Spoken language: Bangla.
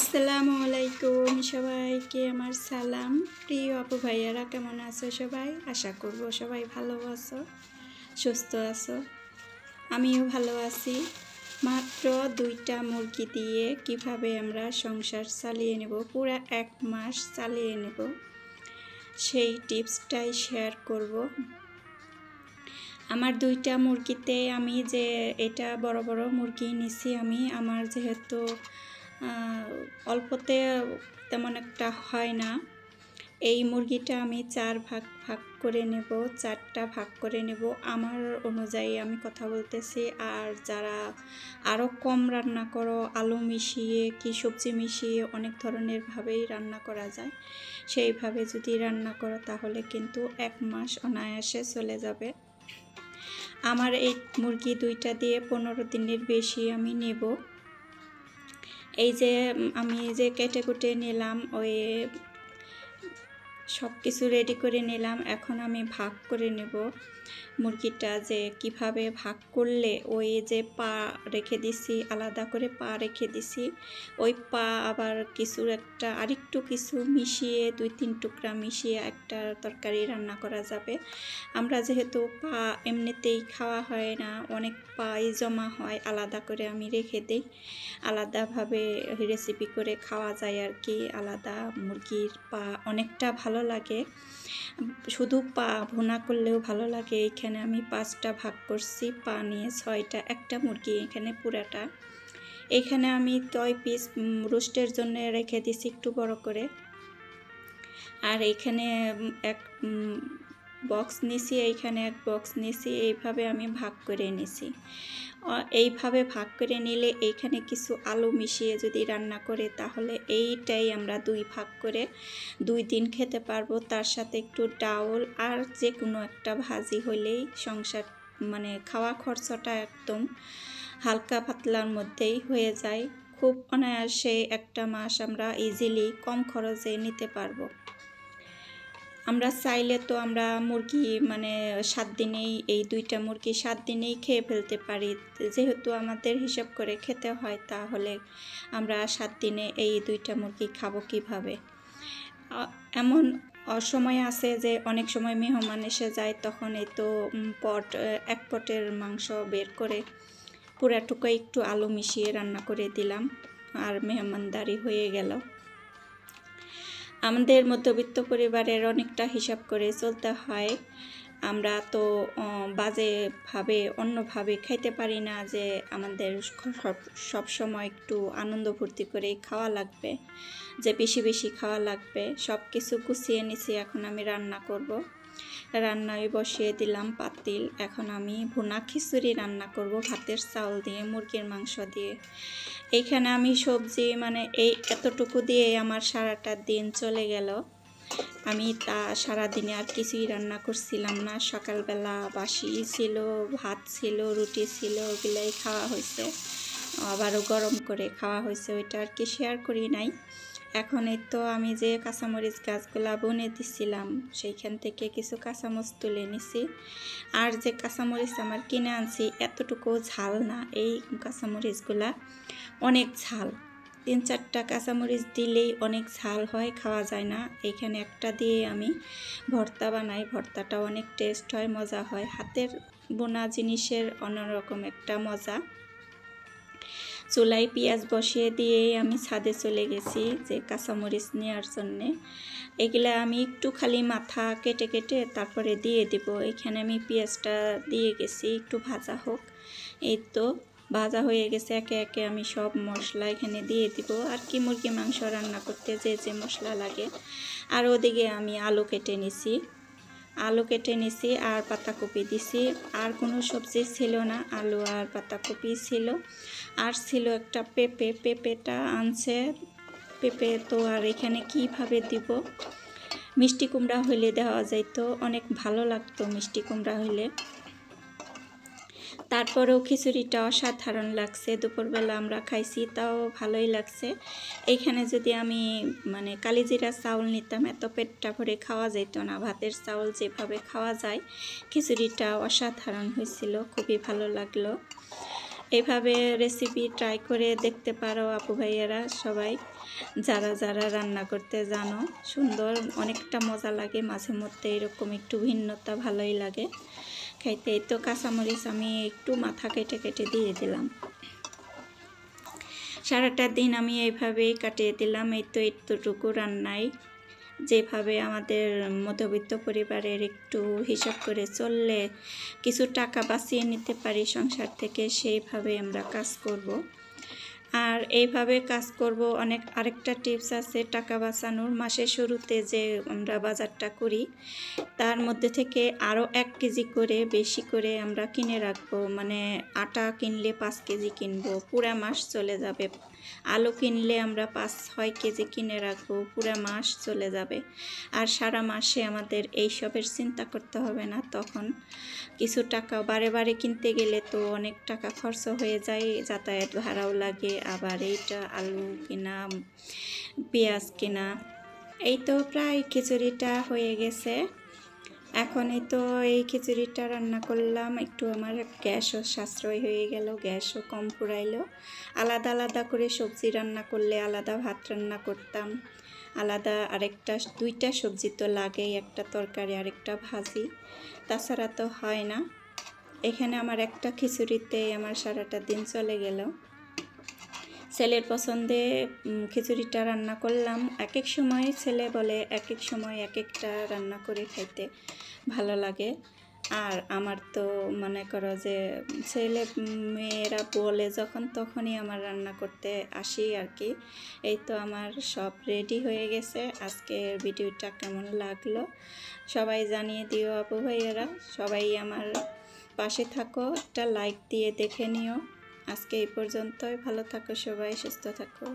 আসসালামু আলাইকুম সবাইকে আমার সালাম। প্রিয় আপু ভাইয়ারা কেমন আছো সবাই? আশা করব সবাই ভালো আছো, সুস্থ আছো। আমিও ভালো আছি। মাত্র 2টা মুরগি দিয়ে কিভাবে আমরা সংসার চালিয়ে নেব, পুরো 1 মাস চালিয়ে নেব, সেই টিপসটাই শেয়ার করব। আমার 2টা মুরগিতে আমি যে এটা বড় বড় মুরগি নিছি আমি, আমার যেহেতু অল্পতে তেমন একটা হয় না, এই মুরগিটা আমি 4 ভাগ ভাগ করে নেব, 4টা ভাগ করে নেব। আমার অনুযায়ী আমি কথা বলতেছি। আর যারা আরও কম রান্না করো, আলু মিশিয়ে কি সবজি মিশিয়ে অনেক ধরনের ভাবেই রান্না করা যায়, সেইভাবে যদি রান্না করো তাহলে কিন্তু 1 মাস অনায়াসে চলে যাবে। আমার এই মুরগি 2টা দিয়ে 15 দিনের বেশি আমি নেব। এই যে আমি যে কেটে কুটে নিলাম, ওই সব কিছু রেডি করে নিলাম। এখন আমি ভাগ করে নেব মুরগিটা, যে কিভাবে ভাগ করলে ওই যে পা রেখে দিছি, আলাদা করে পা রেখে দিছি, ওই পা আবার কিছু একটা আরেকটু কিছু মিশিয়ে 2-3 টুকরা মিশিয়ে একটা তরকারি রান্না করা যাবে। আমরা যেহেতু পা এমনিতেই খাওয়া হয় না, অনেক পাই জমা হয়, আলাদা করে আমি রেখে দিই। আলাদাভাবে রেসিপি করে খাওয়া যায় আর কি। আলাদা মুরগির পা অনেকটা ভালো লাগে, শুধু পা ভুনা করলেও ভালো লাগে। এখানে আমি 5টা ভাগ করছি, পা নিয়ে 6টা, একটা মুরগি এখানে পুরাটা। এখানে আমি 2 পিস রোস্টের জন্য রেখে দিছি একটু বড় করে। আর এখানে এক বক্স নিছি, এইখানে 1 বক্স নিছি। এইভাবে আমি ভাগ করে নিছি। এইভাবে ভাগ করে নিলে এইখানে কিছু আলু মিশিয়ে যদি রান্না করে তাহলে এইটাই আমরা 2 ভাগ করে 2 দিন খেতে পারবো। তার সাথে একটু ডাউল আর যে কোনো একটা ভাজি হলেই সংসার মানে খাওয়া খরচটা একদম হালকা পাতলার মধ্যেই হয়ে যায়। খুব অনায়াসে 1টা মাস আমরা ইজিলি কম খরচে নিতে পারবো। আমরা চাইলে তো আমরা মুরগি 7 দিনেই, এই 2টা মুরগি 7 দিনেই খেয়ে ফেলতে পারি। যেহেতু আমাদের হিসাব করে খেতে হয়, তাহলে আমরা 7 দিনে এই 2টা মুরগি খাবো কিভাবে? এমন অসময় আছে যে অনেক সময় মেহমান এসে যায়, তখন এই তো এক পটের মাংস বের করে পুরাটুকু একটু আলু মিশিয়ে রান্না করে দিলাম, আর মেহমানদারি হয়ে গেল। আমাদের মধ্যবিত্ত পরিবারের অনেকটা হিসাব করে চলতে হয়। আমরা তো বাজেভাবে অন্যভাবে খাইতে পারি না, যে আমাদের সব সময় একটু আনন্দ ফুর্তি করে খাওয়া লাগবে, যে বেশি বেশি খাওয়া লাগবে। সব কিছু গুছিয়ে নিছি, এখন আমি রান্না করব। রান্নায় বসিয়ে দিলাম পাতিল। এখন আমি ভুনা খিচুড়ি রান্না করব ভাতের চাউল দিয়ে, মুরগির মাংস দিয়ে। এইখানে আমি সবজি এই এতটুকু দিয়ে আমার সারাটা দিন চলে গেল। আমি সারাদিনে আর কিছুই রান্না করছিলাম না। সকালবেলা বাসি ছিল, ভাত ছিল, রুটি ছিল, ওগুলাই খাওয়া হয়েছে। আবারও গরম করে খাওয়া হয়েছে, ওইটা আর কি শেয়ার করি নাই। এখন এই তো আমি যে কাঁচামরিচ গাছগুলা বুনে দিছিলাম, সেইখান থেকে কিছু কাঁচামরিচ তুলে নিছি। আর যে কাঁচামরিচ আমার কিনে আনছি, এতটুকু ঝাল না। এই কাঁচামরিচগুলা অনেক ঝাল, 3-4টা কাঁচামরিচ দিলেই অনেক ঝাল হয়, খাওয়া যায় না। এইখানে একটা দিয়ে আমি ভর্তা বানাই, ভর্তাটা অনেক টেস্ট হয়, মজা হয়। হাতের বোনা জিনিসের অন্যরকম একটা মজা। চুলায় পেঁয়াজ বসিয়ে দিয়ে আমি ছাদে চলে গেছি যে কাঁচামরিচ নেওয়ার জন্যে। এগুলা আমি একটু খালি মাথা কেটে কেটে তারপরে দিয়ে দেব। এখানে আমি পেঁয়াজটা দিয়ে গেছি, একটু ভাজা হোক। এই তো ভাজা হয়ে গেছে। একে একে আমি সব মশলা এখানে দিয়ে দিব, আর কি মুরগি মাংস রান্না করতে যে যে মশলা লাগে। আর ওদিকে আমি আলু কেটে নিছি আর পাতাকপি দিছি। আর কোনো সবজি ছিল না, আলু আর পাতাকপি ছিল। আর ছিল একটা পেঁপেটা আনছে। পেঁপে তো আর এখানে কিভাবে দিব, মিষ্টি কুমড়া হইলে দেওয়া যাইতো, অনেক ভালো লাগতো মিষ্টি কুমড়া হইলে। তারপরেও খিচুড়িটা অসাধারণ লাগছে। দুপুরবেলা আমরা খাইছি, তাও ভালোই লাগছে। এইখানে যদি আমি কালিজিরা চাউল নিতাম, এত পেটটা ভরে খাওয়া যেত না। ভাতের চাউল যেভাবে খাওয়া যায়, খিচুড়িটা অসাধারণ হয়েছিল, খুবই ভালো লাগলো। এভাবে রেসিপি ট্রাই করে দেখতে পারো আপু ভাইয়েরা সবাই, যারা যারা রান্না করতে জানো। সুন্দর, অনেকটা মজা লাগে মাঝে মধ্যে, এরকম একটু ভিন্নতা ভালোই লাগে খাইতে। এই তো কাঁচামরিচ আমি একটু মাথা কেটে কেটে দিয়ে দিলাম। সারাটা দিন আমি এইভাবেই কাটিয়ে দিলাম। এই তো এতটুকু রান্নায় যেভাবে আমাদের মধ্যবিত্ত পরিবারের একটু হিসাব করে চললে কিছু টাকা বাঁচিয়ে নিতে পারি সংসার থেকে, সেইভাবে আমরা কাজ করব। আর এইভাবে কাজ করব। অনেক আরেকটা টিপস আছে টাকা বাঁচানোর। মাসের শুরুতে যে আমরা বাজারটা করি তার মধ্যে থেকে আরও 1 কেজি করে বেশি করে আমরা কিনে রাখবো। মানে আটা কিনলে 5 কেজি কিনবো, পুরা মাস চলে যাবে। আলু কিনলে আমরা 5-6 কেজি কিনে রাখবো, পুরা মাস চলে যাবে। আর সারা মাসে আমাদের এইসবের চিন্তা করতে হবে না। তখন কিছু টাকা বারে বারে কিনতে গেলে তো অনেক টাকা খরচ হয়ে যায়, যাতায়াত ভাড়াও লাগে, আবার এইটা আলু কিনা, পেঁয়াজ কিনা। এই তো প্রায় খিচুড়িটা হয়ে গেছে। এখন এই তো এই খিচুড়িটা রান্না করলাম, একটু আমার গ্যাসও সাশ্রয় হয়ে গেল, গ্যাসও কম পুরাইলো। আলাদা আলাদা করে সবজি রান্না করলে আলাদা ভাত রান্না করতাম, আলাদা আরেকটা 2টা সবজি তো লাগেই, একটা তরকারি আরেকটা ভাজি, তাছাড়া তো হয় না। এখানে আমার একটা খিচুড়িতে আমার সারাটা দিন চলে গেল। ছেলের পছন্দে খিচুড়িটা রান্না করলাম। এক এক সময় ছেলে বলে, এক এক সময় এক একটা রান্না করে খাইতে ভালো লাগে। আর আমার তো মনে করো যে ছেলে মেয়েরা বলে যখন, তখনই আমার রান্না করতে আসি আর কি। এই তো আমার সব রেডি হয়ে গেছে। আজকের ভিডিওটা কেমন লাগলো সবাই জানিয়ে দিও আপু ভাইয়েরা। সবাই আমার পাশে থাকো, একটা লাইক দিয়ে দেখে নিও। আজকে এই পর্যন্তই। ভালো থাকো সবাই, সুস্থ থাকো।